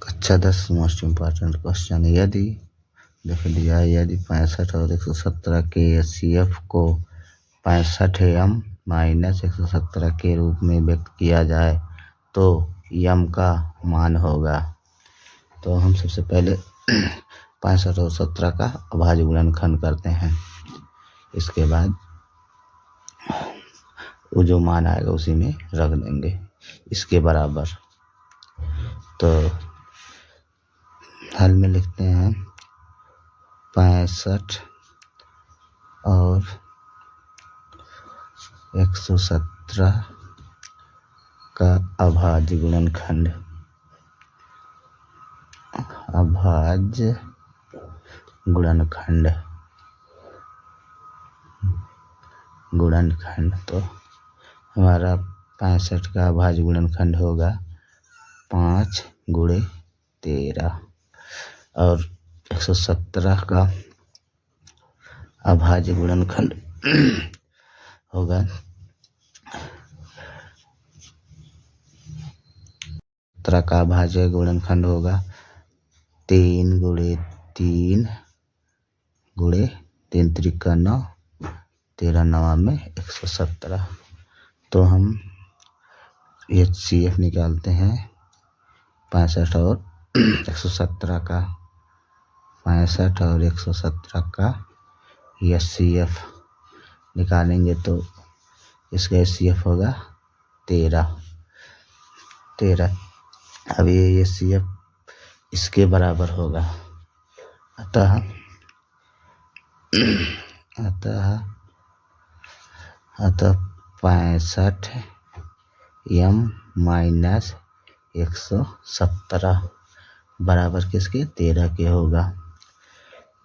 कक्षा 10 most important question. यदि देख दिया है, यदि 65 और 117 के HCF को 65m माइनस 117 के रूप में व्यक्त किया जाए तो m का मान होगा। तो हम सबसे पहले 65 और 17 का अभाज्य गुणनखंड करते हैं। इसके बाद वो जो मान आएगा उसी में रख देंगे इसके बराबर। तो हल में लिखते हैं 65 और 117 का अभाज्य गुणनखंड। अभाज्य गुणनखंड तो हमारा 65 का अभाज्य गुणनखंड होगा 5 × 13 और 117 का अभाज्य गुणनखंड होगा 17 का अभाज्य गुणनखंड होगा 3 × 3 × 3 त्रिका 9, 13 9 में 117। तो हम HCF निकालते हैं 65 और 117 का। 65 और 117 का HCF निकालेंगे तो इसका HCF होगा 13। अब ये HCF इसके बराबर होगा। अतः 65m माइनस 117 बराबर किसके 13 के होगा।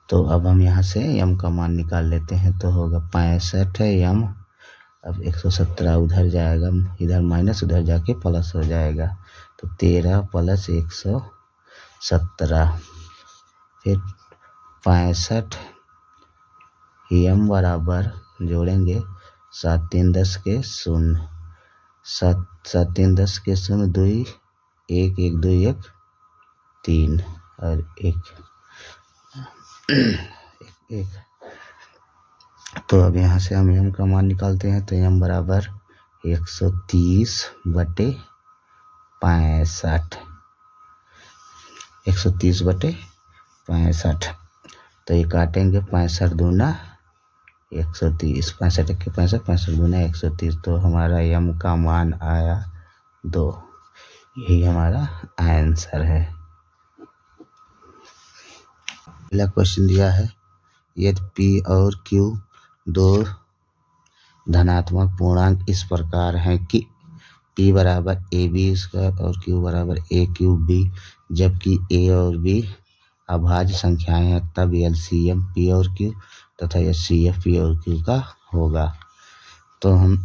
तो अब हम यहाँ से m का मान निकाल लेते हैं। तो होगा 65m, अब 117 उधर जाएगा, इधर माइनस उधर जाके प्लस हो जाएगा। तो 13 + 117 फिर 65m बराबर जोड़ेंगे 7 3 10 के 0, 7 3 10 के 0, 2 1 1 2 1 3 और 1 1। तो अब यहाँ से हम m का मान निकालते हैं। तो m बराबर 130/65, 130/65। तो ये काटेंगे 65 दूना 130, 65 1 65, 65 दूना 130। तो हमारा m का मान आया 2। यही हमारा आंसर है। पहला क्वेश्चन दिया है, यदि P और Q दो धनात्मक पूर्णांक इस प्रकार हैं कि P बराबर AB² और Q बराबर A³ जबकि A और B अभाज्य संख्याएं हैं, तब LCM P और Q तथा HCF P और Q का होगा। तो हम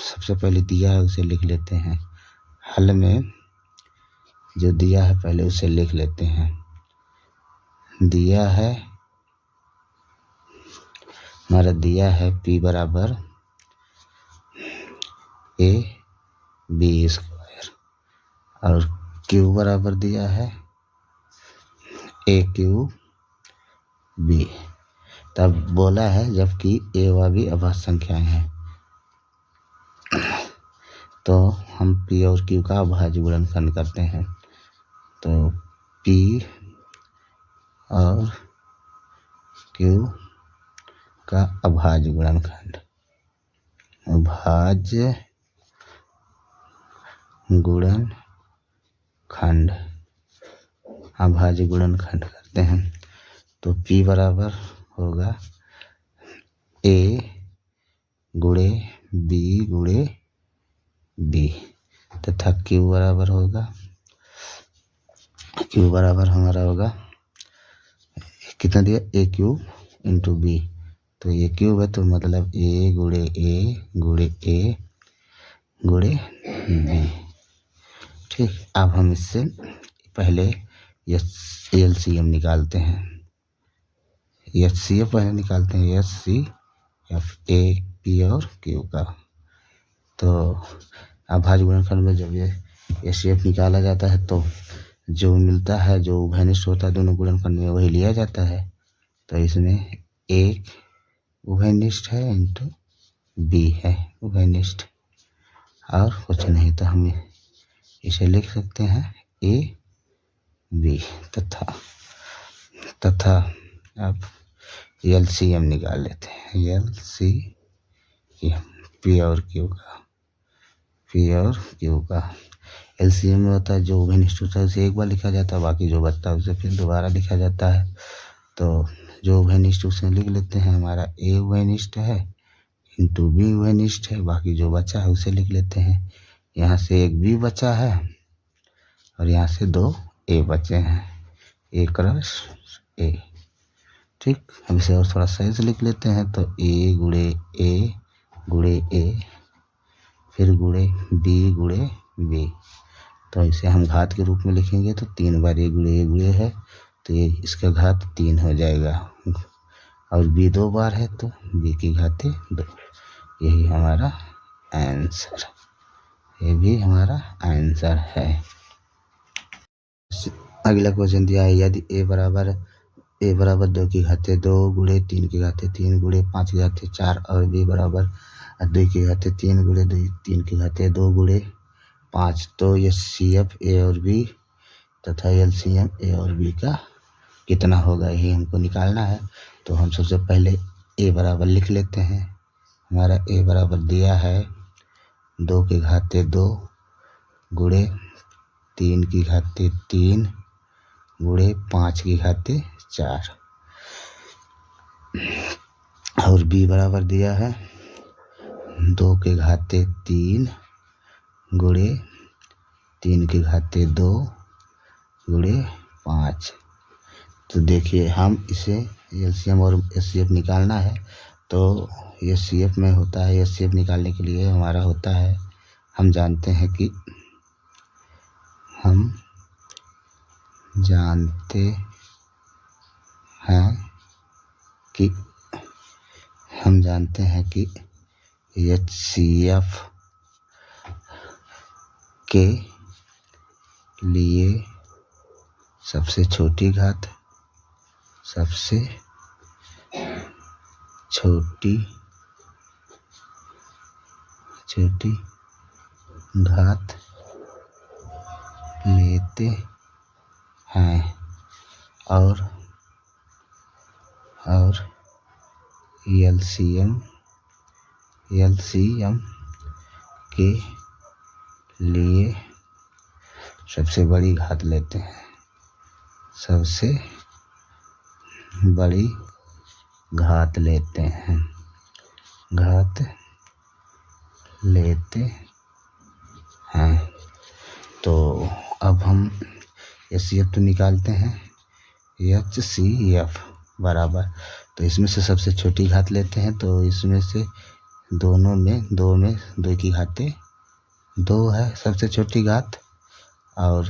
सबसे पहले दिया है उसे लिख लेते हैं। हल में जो दिया है पहले उसे लिख लेते हैं। दिया है हमारा दिया है P बराबर AB² और Q बराबर दिया है A³ तब बोला है जबकि A व B अभाज्य संख्याएं हैं। तो हम P और Q का अभाज्य गुणनखंड करते हैं। तो P और Q का अभाज्य गुणनखंड, अभाज्य गुणनखंड करते हैं। तो P बराबर होगा A × B × B तथा Q बराबर होगा, Q बराबर हमारा होगा कितना दिया A³ × B। तो A³ है तो मतलब A × A × A × B। ठीक, अब हम इससे पहले LCM निकालते हैं। HCF पहले निकालते हैं, HCF A P और Q का। तो अभाज्य गुणनखंड में जब ये HCF निकाला जाता है तो जो मिलता है, जो उभयनिष्ठ होता है दोनों गुणनखंड में, वही लिया जाता है। तो इसमें एक उभयनिष्ठ है इंटू बी है उभयनिष्ठ, और कुछ नहीं। तो हम इसे लिख सकते हैं ए बी तथा अब एलसीएम निकाल लेते हैं। एलसीएम पी और क्यू का एलसीएम में होता है जो उभयनिष्ठ होता है उसे एक बार लिखा जाता है, बाकी जो बचता है उसे फिर दोबारा लिखा जाता है। तो जो उभयनिष्ठ उसे लिख लेते हैं, हमारा ए उभयनिष्ठ है इंटू बी उभयनिष्ठ है, बाकी जो बचा है उसे लिख लेते हैं। यहाँ से एक बी बचा है और यहाँ से दो ए बचे हैं, ए क्रॉस ए। ठीक, हम इसे और थोड़ा सही से लिख लेते हैं। तो ए गुणे ए फिर गुणे बी। तो इसे हम घात के रूप में लिखेंगे तो 3 बार ए गुणे है तो ये इसका घात 3 हो जाएगा, और बी 2 बार है तो बी की घातें 2। यही हमारा आंसर, ये भी हमारा आंसर है। अगला क्वेश्चन दिया है, यदि ए बराबर 2 की घातें 2 गुणे 3 की घातें 3 गुणे 5 की घातें 4 और बी बराबर 2 की घातें 3 गुणे 3 की घातें 2 गुणे 5, तो ये CF ए और बी तथा LCM ए और बी का कितना होगा, यही हमको निकालना है। तो हम सबसे पहले ए बराबर लिख लेते हैं। हमारा ए बराबर दिया है 2 की घातें 2 गुणे 3 की घातें 3 गुणे 5 की घातें 4, और बी बराबर दिया है 2 की घातें 3 गुणे 3 की घातें 2 गुणे 5। तो देखिए हम इसे एलसीएम और एचसीएफ निकालना है। तो एचसीएफ में होता है, एचसीएफ निकालने के लिए हमारा होता है, हम जानते हैं कि एचसीएफ के लिए सबसे छोटी घात लेते हैं, और एलसीएम के लिए सबसे बड़ी घात लेते हैं, तो अब हम एचसीएफ तो निकालते हैं, एचसीएफ बराबर, तो इसमें से सबसे छोटी घात लेते हैं। तो इसमें से दो में 2 की घातें 2 है सबसे छोटी घात, और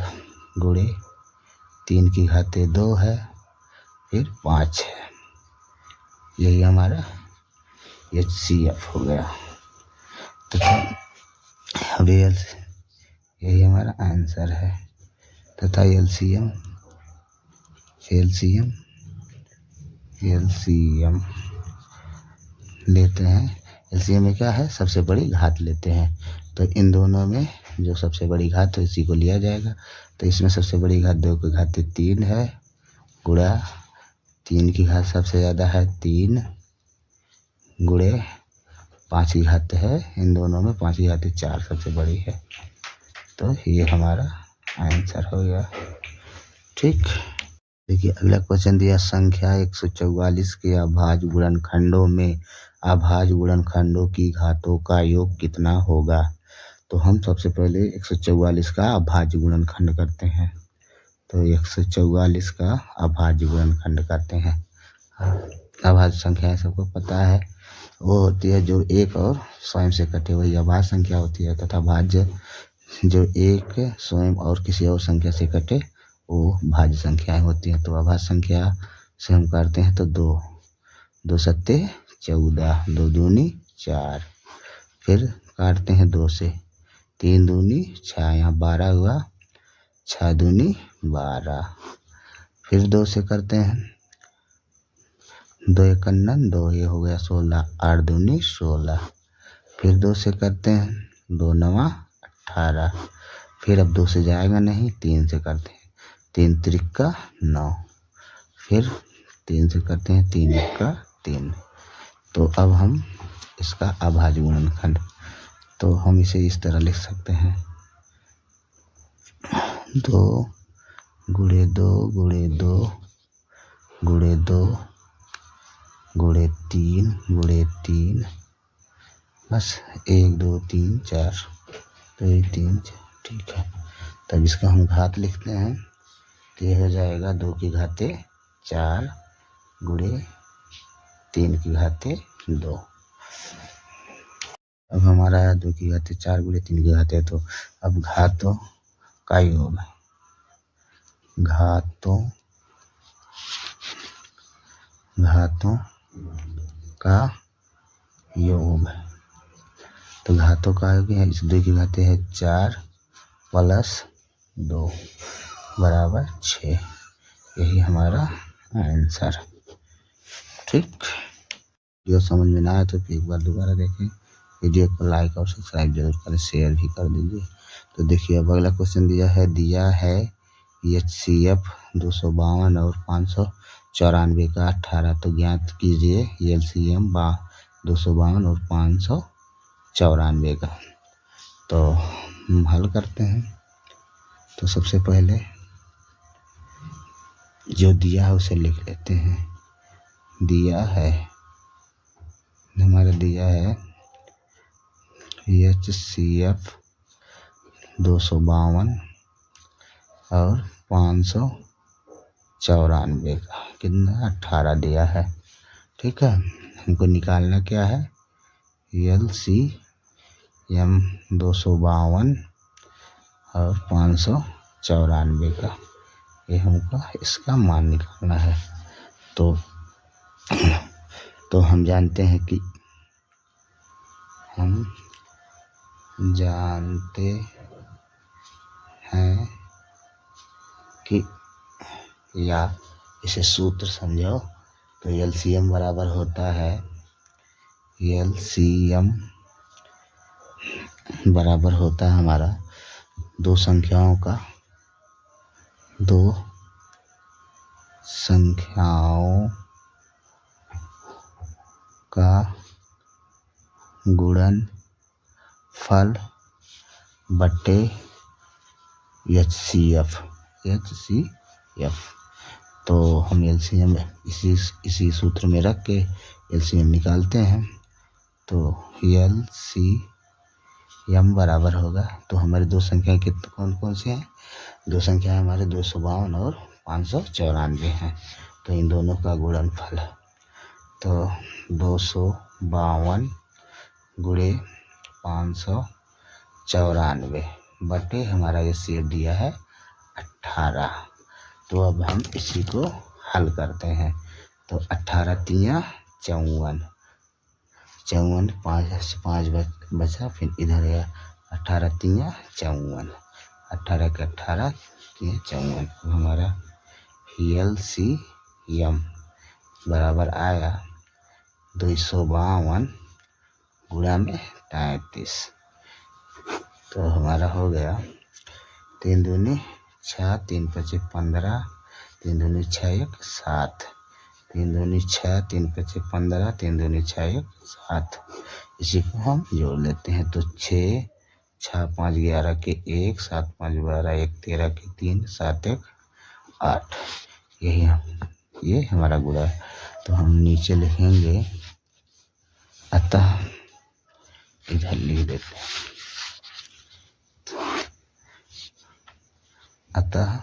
गुणे 3 की घातें 2 है, फिर 5 है। यही हमारा एचसीएफ हो गया। तथा अब यही हमारा आंसर है। तथा एलसीएम लेते हैं। एलसीएम में क्या है, सबसे बड़ी घात लेते हैं। तो इन दोनों में जो सबसे बड़ी घात है इसी को लिया जाएगा। तो इसमें सबसे बड़ी घात 2 की घातें 3 है, गुणा 3 की घात सबसे ज़्यादा है 3 गुणे 5 की घात है, इन दोनों में 5 की घातें 4 सबसे बड़ी है। तो ये हमारा आंसर हो गया। ठीक, देखिए अगला क्वेश्चन दिया, संख्या 144 के अभाज्य गुणनखंडों में अभाज्य गुणनखंडों की घातों का योग कितना होगा। तो हम सबसे पहले 144 का अभाज्य गुणनखंड करते हैं। तो 144 का अभाज्य गुणनखंड करते हैं। अभाज्य संख्या सबको पता है, वो होती है जो एक और स्वयं से कटे, वही अभाज्य संख्या होती है। तथा भाज्य जो एक स्वयं और किसी और संख्या से कटे वो भाज्य संख्याएं होती हैं। तो अभाज्य संख्या से हम करते हैं तो 2 सत्ते 14, 2 दूनी 4, फिर काटते हैं 2 से, 3 दूनी 6, यहाँ 12 हुआ, 6 दूनी 12, फिर 2 से करते हैं, 2 एकन्नन 2, ये हो गया 16, 8 दूनी 16, फिर 2 से करते हैं, 2 नवा 18, फिर अब 2 से जाएगा नहीं, 3 से करते हैं, 3 त्रिका 9, फिर 3 से करते हैं, 3 एक्का 3। तो अब हम इसका अभाज्य गुणनखंड, तो हम इसे इस तरह लिख सकते हैं, 2 गुणे 2 गुणे 2 गुणे 2 गुणे 3 गुणे 3, बस 1 2 3 4, तो 1 3 4, ठीक है। तब इसका हम घात लिखते हैं, तो ये हो जाएगा 2 की घाते 4 गुणे 3 की घाते 2। अब हमारा 2 की घाते 4 गुणे 3 की घाते, तो अब घातों का योग, घातों का योग, तो घातों का योग है, इस 2 की घाते है 4 प्लस 2 बराबर 6, यही हमारा आंसर। ठीक, वीडियो समझ में ना आए तो फिर एक बार दोबारा देखें, वीडियो को लाइक और सब्सक्राइब जरूर करें, शेयर भी कर दीजिए। तो देखिए अब अगला क्वेश्चन दिया है HCF 252 और 594 का 18, तो ज्ञात कीजिए LCM 252 और 594 का। तो हम हल करते हैं, तो सबसे पहले जो दिया है उसे लिख लेते हैं, हमारा दिया है HCF 252 और 594 का कितना 18 दिया है। ठीक है, हमको निकालना क्या है, LCM 252 और 594 का, ये हमको इसका मान निकालना है। तो हम जानते हैं कि या इसे सूत्र समझो, तो LCM बराबर होता है, LCM बराबर होता है हमारा दो संख्याओं का गुणनफल बटे HCF। तो हम LCM इसी सूत्र में रख के LCM निकालते हैं, तो LCM बराबर होगा, तो हमारी दो संख्याएं कौन कौन सी हैं, दो संख्याएं हमारे 252 और 594 हैं, तो इन दोनों का गुणनफल, तो 252 गुणे 594 बटे हमारा HCF दिया है 18। तो अब हम इसी को हल करते हैं, तो 18 तिया 54, 5 बचा, फिर इधर है 18 तिया 54, 18 के 18 तिया 54, हमारा LCM बराबर आया 252 गुणा में 33, तो हमारा हो गया 3 दूनी 6, 3 पचे 15, 3 दूनी 6 1 7, 3 दूनी 6, 3 पचे 15, 3 दूनी 6 1 7, इसी को हम जोड़ लेते हैं, तो 6 6 5 11 के 1, 7 5 12 1 13 के 3, 7 1 8, ये हमारा गुणा है। तो हम नीचे लिखेंगे, अतः इधर लिख देते हैं, अतः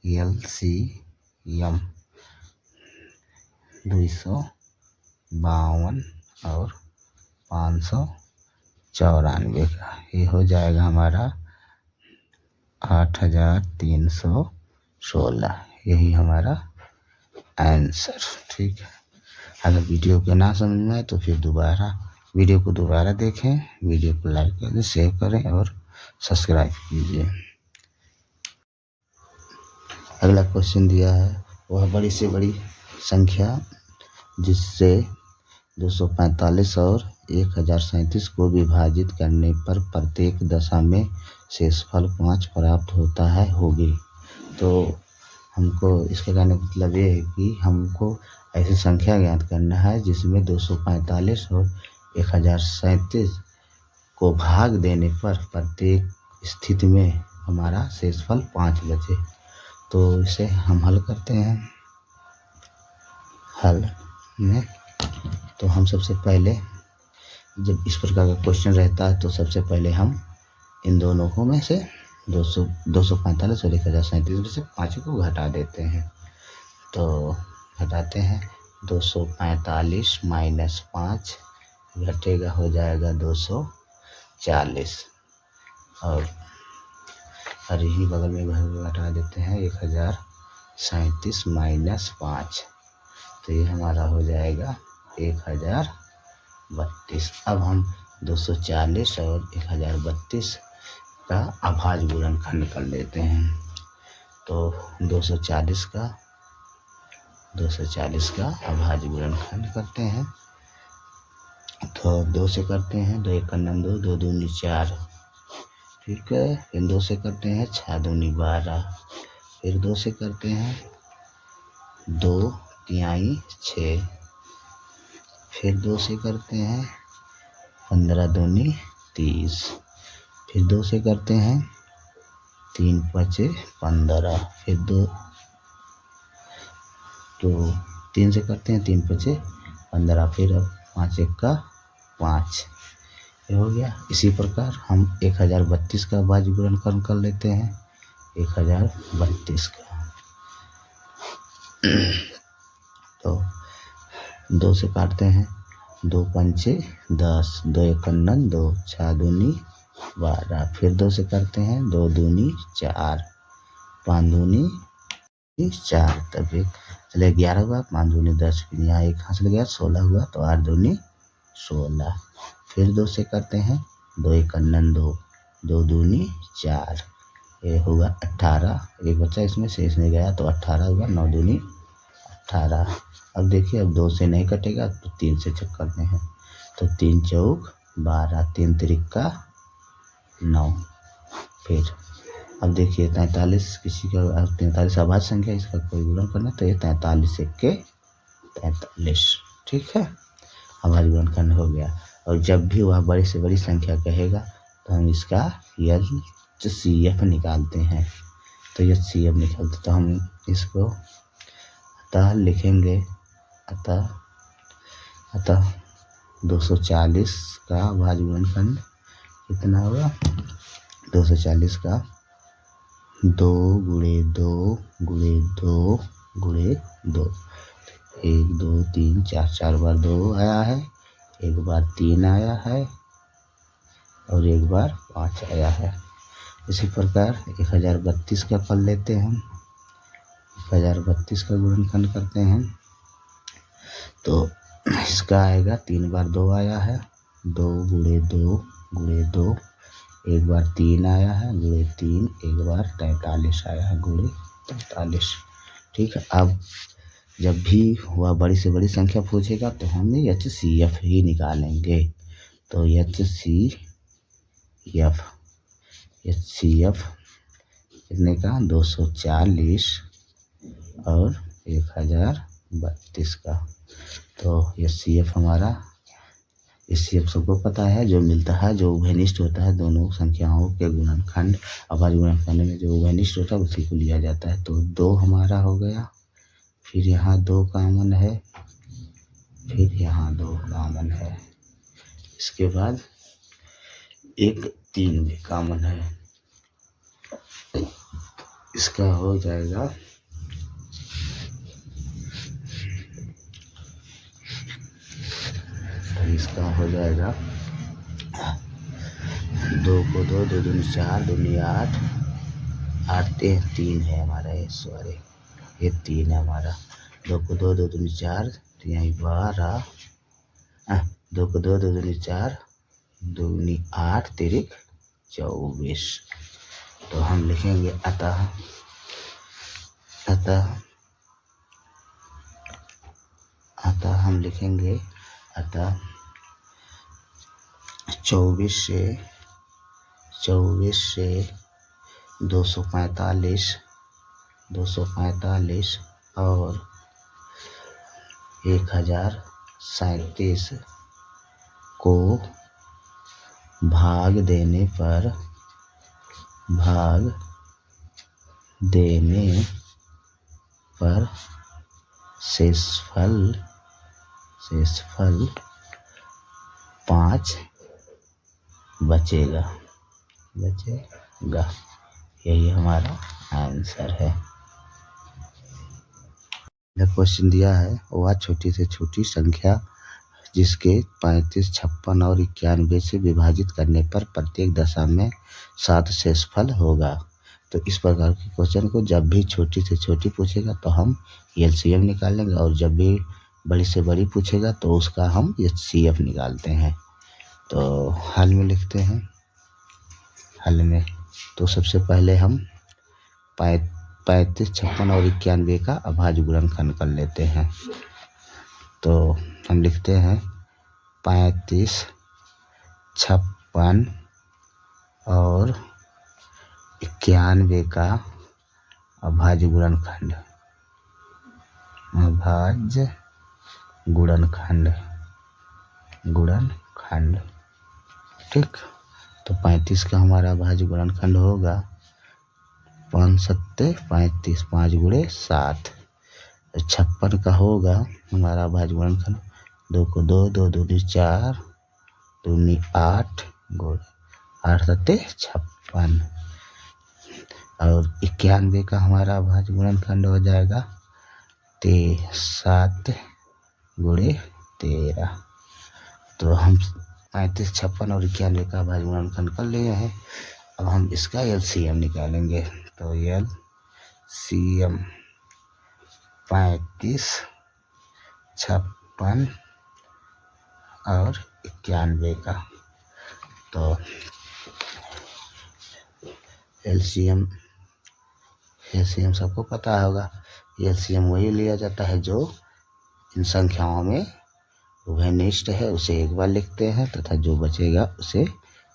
LCM 252 और 594 का, ये हो जाएगा हमारा 8316, यही हमारा आंसर। ठीक है, अगर वीडियो के ना समझ में आए तो फिर दोबारा वीडियो को दोबारा देखें, वीडियो को लाइक करें, शेयर करें और सब्सक्राइब कीजिए। अगला क्वेश्चन दिया है, वह बड़ी से बड़ी संख्या जिससे 245 और 1037 को विभाजित करने पर प्रत्येक दशा में शेषफल 5 प्राप्त होता है होगी। तो हमको इसका कहने का मतलब ये है कि हमको ऐसी संख्या ज्ञात करना है जिसमें 245 और 1037 को भाग देने पर प्रत्येक स्थिति में हमारा शेषफल 5 बचे। तो इसे हम हल करते हैं। हल में तो हम सबसे पहले जब इस प्रकार का क्वेश्चन रहता है तो सबसे पहले हम इन दोनों को में से 245 और 1037 में से 5 को घटा देते हैं। तो घटाते हैं 245 माइनस 5 घटेगा, हो जाएगा 240 और यही बगल में घटा देते हैं 1037 माइनस 5, तो ये हमारा हो जाएगा 1032। अब हम 240 और 1032 का अभाज्य गुणनखंड कर लेते हैं। तो 240 का अभाज्य गुणनखंड करते हैं। तो 2 से करते हैं, 2 1 2, 2 दूनी 4, ठीक है। फिर 2 से करते हैं 6 दूनी 12, फिर 2 से करते हैं 2 तिहाई 6, फिर 2 से करते हैं 15 दूनी 30, फिर 2 से करते हैं 3 5 15, फिर 3 से करते हैं 3 5 15, फिर अब 5 1 का 5, ये हो गया। इसी प्रकार हम 1032 का अभाज्य गुणनखंड कर लेते हैं। 1032 का तो 2 से काटते हैं, 2 5 10, 2 1 2, 6 दूनी 12, फिर 2 से करते हैं 2 दूनी 4, 5 दूनी 4, तब एक चले 11 हुआ, 5 दूनी 10, फिर यहाँ एक हासिल गया 16 हुआ, तो 8 दूनी 16, फिर 2 से करते हैं 2 1 2, 2 दूनी 4, ये होगा 18, एक बच्चा इसमें शेष नहीं गया तो 18 हुआ, 9 दूनी 18। अब देखिए अब 2 से नहीं कटेगा तो 3 से चेक करते हैं, तो 3 चौक 12, 3 तिरिका 9, फिर अब देखिए 43 किसी का 43 अभाज्य संख्या, इसका कोई गुणन करना, तो ये 43 1 के 43, ठीक है, अभाज्य गुणनखंड हो गया। और जब भी वह बड़ी से बड़ी संख्या कहेगा तो हम इसका HCF निकालते हैं। तो HCF निकालते तो हम इसको अतः लिखेंगे, अतः 240 का अभाज्य गुणनखंड कितना होगा, 240 का 2 गुणे 2 गुणे 2 गुणे 2, 1 2 3 4, 4 बार 2 आया है, एक बार 3 आया है और एक बार 5 आया है। इसी प्रकार 1032 का कर लेते हैं। 1032 का गुणनखंड करते हैं तो इसका आएगा 3 बार 2 आया है, 2 गुणे 2 गुणे 2, एक बार 3 आया है गुणे 3, एक बार 43 आया है गुणे 43, ठीक है। अब जब भी वह बड़ी से बड़ी संख्या पूछेगा तो हम HCF ही निकालेंगे। तो HCF कितने का, 240 और 1032 का। तो HCF हमारा, HCF सबको पता है, जो मिलता है, जो उभयनिष्ठ होता है दोनों संख्याओं के गुणनखंड, अभाज्य गुणनखंड में जो उभयनिष्ठ होता है उसी को लिया जाता है। तो 2 हमारा हो गया, फिर यहाँ 2 कॉमन है, फिर यहाँ 2 कॉमन है, इसके बाद एक 3 भी कॉमन है, इसका हो जाएगा इसका हो जाएगा 2 को 2, 2 दूनी 4, दूनी 8, 8 3 है हमारा, ये सॉरी ये 3 है हमारा, 2 को 2, 2 दूनी 4, तो यहाँ 12, 2 को 2, 2 दूनी 4, 2 दूनी 8, तिरिक 24। तो हम लिखेंगे अतः 24 से 245 और 1037 को भाग देने पर शेषफल 5 बचेगा। यही हमारा आंसर है। क्वेश्चन दिया है, वह छोटी से छोटी संख्या जिसके 35, 56 और 91 से विभाजित करने पर प्रत्येक दशा में 7 शेषफल होगा। तो इस प्रकार के क्वेश्चन को जब भी छोटी से छोटी पूछेगा तो हम एलसीएम निकालेंगे, और जब भी बड़ी से बड़ी पूछेगा तो उसका हम एचसीएफ निकालते हैं। तो हल में लिखते हैं। हल में तो सबसे पहले हम 35, 56 और 91 का अभाज्य गुणनखंड कर लेते हैं। तो हम लिखते हैं 35, 56 और 91 का अभाज्य गुणनखंड। ठीक। तो 35 का हमारा अभाज्य गुणनखंड होगा 5 सत्ते 35, 5 गुणे 7। 56 का होगा हमारा अभाज्य गुणनखंड 2 को 2, 2 दूनी 4, 2 दूनी 8, 8 सत्ते 56। और 91 का हमारा अभाज्य गुणनखंड हो जाएगा 7 गुणे 13। तो हम 35, 56 और 91 का अभाज्य गुणनखंड कर लिए हैं। अब हम इसका एलसीएम निकालेंगे। तो एलसीएम 35, 56 और 91 का। तो एलसीएम सबको पता होगा। एलसीएम वही लिया जाता है जो इन संख्याओं में उभयनिष्ठ है, उसे एक बार लिखते हैं तथा जो बचेगा उसे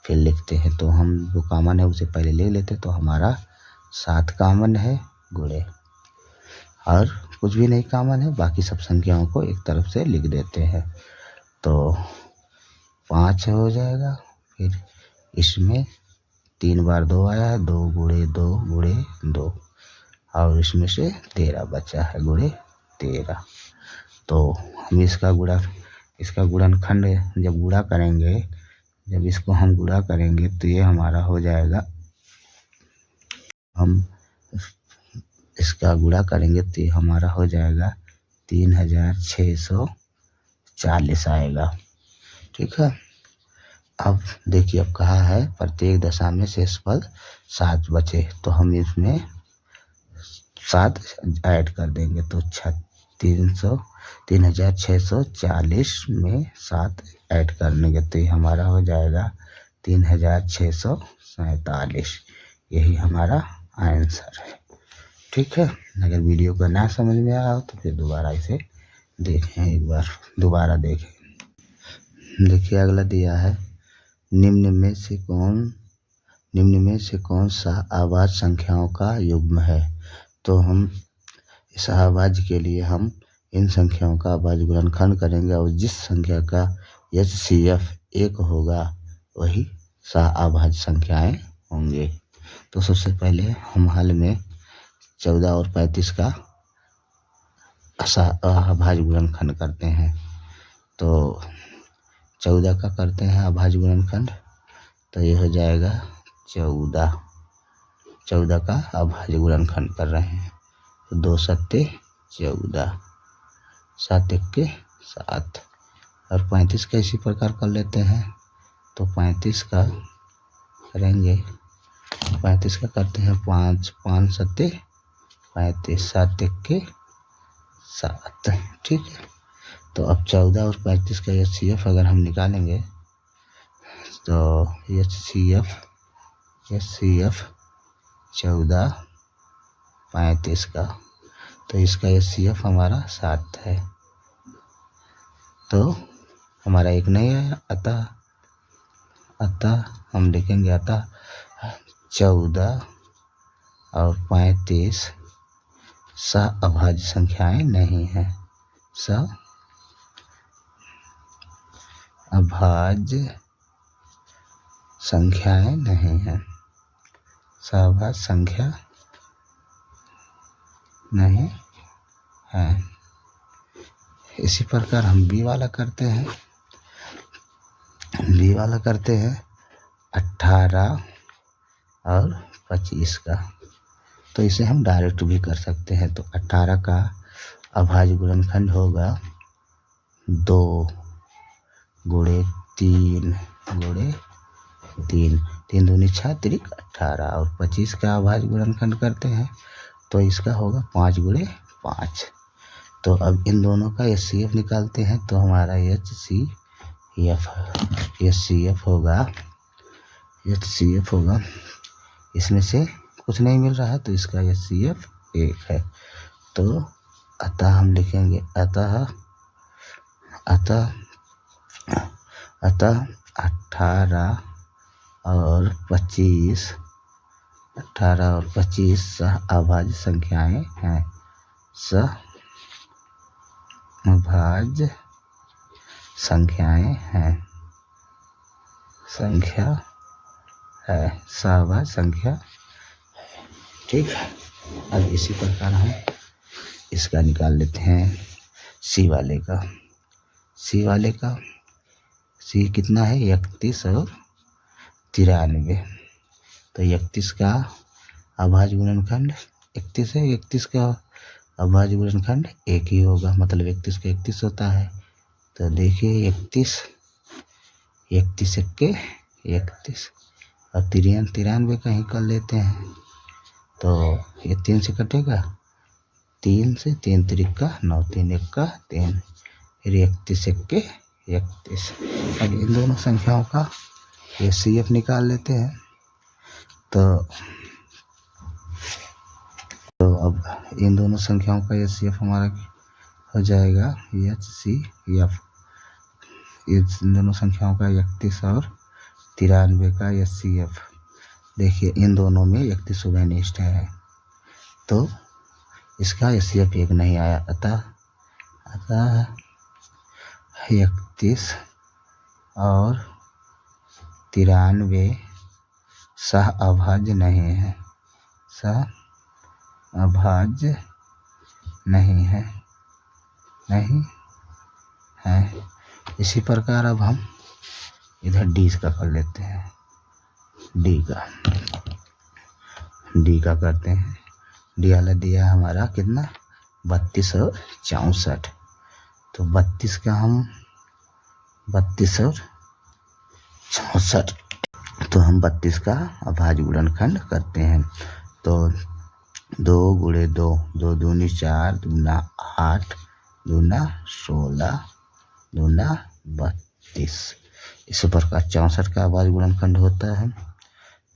फिर लिखते हैं। तो हम जो कॉमन है उसे पहले ले लेते, तो हमारा 7 कॉमन है गुणे, और कुछ भी नहीं कॉमन है, बाकी सब संख्याओं को एक तरफ से लिख देते हैं। तो 5 हो जाएगा। फिर इसमें 3 बार 2 आया है, 2 गुणे 2 गुणे 2, और इसमें से 13 बचा है गुणे 13। तो हम इसका गुणनखंड जब इसको हम गुणा करेंगे तो ये हमारा हो जाएगा, हम इसका गुणा करेंगे तो ये हमारा हो जाएगा 3640 आएगा। ठीक है। अब देखिए, अब कहा है प्रत्येक दशा में शेषफल 7 बचे, तो हम इसमें 7 ऐड कर देंगे। तो 3640 में 7 ऐड कर देंगे तो ये हमारा हो जाएगा 3647। यही हमारा आंसर है। ठीक है। अगर वीडियो को ना समझ में आया हो तो फिर दोबारा इसे देखें, एक बार दोबारा देखें। देखिए अगला दिया है, निम्न में से कौन सा अभाज्य संख्याओं का युग्म है। तो हम इस अभाज्य के लिए हम इन संख्याओं का अभाज्य गुणनखंड करेंगे, और जिस संख्या का एचसीएफ 1 होगा वही अभाज्य संख्याएं होंगे। तो सबसे पहले हम हल में 14 और 35 का अभाज्य गुणनखंड करते हैं। तो 14 का करते हैं अभाज्य गुणनखंड, तो ये हो जाएगा 14 का अभाज्य गुणनखंड कर रहे हैं। तो 2 सत्ते 14, 7 एके 7, और 35 का इसी प्रकार कर लेते हैं। तो 35 का करेंगे, 35 का करते हैं 5, 5 सत्ते 35, 7 एके 7। ठीक है। तो अब 14 और 35 का HCF अगर हम निकालेंगे तो HCF 14 35 का, तो इसका HCF हमारा 7 है, तो हमारा एक नहीं आया। अतः हम लिखेंगे अतः 14 और 35 सअभाज्य संख्याएं नहीं हैं, सअभाज्य संख्याएं नहीं हैं, सअभाज्य संख्या नहीं है। इसी प्रकार हम बी वाला करते हैं। 18 और 25 का, तो इसे हम डायरेक्ट भी कर सकते हैं। तो 18 का अभाज्य गुणनखंड होगा 2 गुणे 3 गुणे 3, 3 दूनी 6 तिरिक 18, और 25 का अभाज्य गुणनखंड करते हैं तो इसका होगा 5 गुणे 5। तो अब इन दोनों का HCF निकालते हैं, तो हमारा HCF होगा, इसमें से कुछ नहीं मिल रहा है तो इसका HCF 1 है। तो अतः हम लिखेंगे अतः 18 और 25 सअभाज्य संख्याएं हैं, सअभाज्य संख्याएं हैं, सअभाज्य संख्या। ठीक है, अब इसी प्रकार हम इसका निकाल लेते हैं सी वाले का। सी कितना है? 31 और 93। तो 31 का अभाज्य गुणनखंड 31 है, 31 का अभाज्य गुणनखंड 1 ही होगा, मतलब 31 का 31 होता है। तो देखिए 31 के 31 और 93 कहीं कर लेते हैं, तो ये 3 से कटेगा, 3 से 3 तिरिक का 9, 3 1 का 3, फिर 31 1 के 31। अब इन दोनों संख्याओं का HCF निकाल लेते हैं। तो अब इन दोनों संख्याओं का HCF हमारा हो जाएगा HCF। इन दोनों संख्याओं का 31 और 93 का HCF। देखिए इन दोनों में 31 उभयनिष्ठ है, तो इसका HCF 1 नहीं आया। अतः 31 और 93 सअभाज्य नहीं है, सअभाज्य नहीं है। इसी प्रकार अब हम इधर डी का कर लेते हैं। डी का करते हैं। डी वाला दिया हमारा कितना? 32 और 64। तो 32 का हम 32 और 64, तो हम 32 का अभाज्य गुणनखंड करते हैं। तो 2 गुणे 2, 2 दूनी 4, दूना 8, दूना 16, दूना 32। इस प्रकार 64 का अभाज्य गुणनखंड होता है।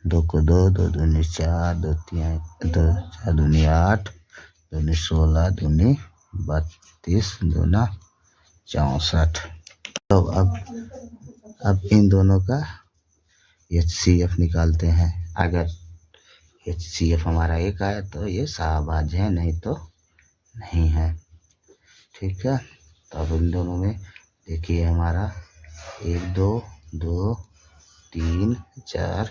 2 को 2, 2 दूनी 4, 2 4 दूनी 8, दूनी 16, दूनी 32, दूना 64। तो अब इन दोनों का HCF निकालते हैं। अगर HCF हमारा 1 आया तो ये सअभाज्य है, नहीं तो नहीं है। ठीक है, तो अब इन दोनों में देखिए हमारा 1 2 2 3 4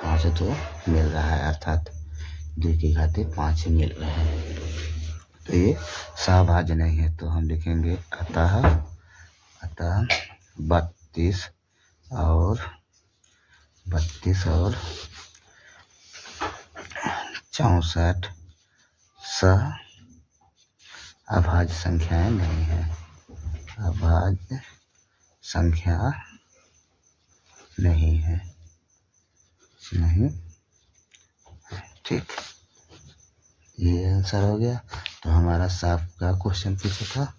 5 तो मिल रहा है, अर्थात 2 की घाते 5 मिल रहे हैं, तो ये सअभाज्य नहीं है। तो हम लिखेंगे अतः 32 और 64 सअभाज्य संख्याएं नहीं है, अभाज्य संख्या नहीं है। ठीक, ये आंसर हो गया। तो हमारा साफ का क्वेश्चन पूछा था,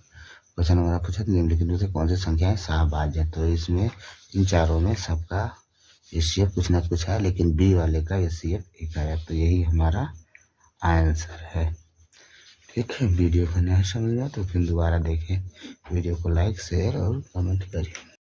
क्वेश्चन हमारा पूछा निम्नलिखित में से कौन सी संख्याएं सहभाज्य है। तो इसमें इन चारों में सबका एचसीएफ कुछ ना कुछ है, लेकिन बी वाले का एचसीएफ एक आया, तो यही हमारा आंसर है। ठीक है, वीडियो को नहीं समझ में तो फिर दोबारा देखें। वीडियो को लाइक शेयर और कमेंट करिए।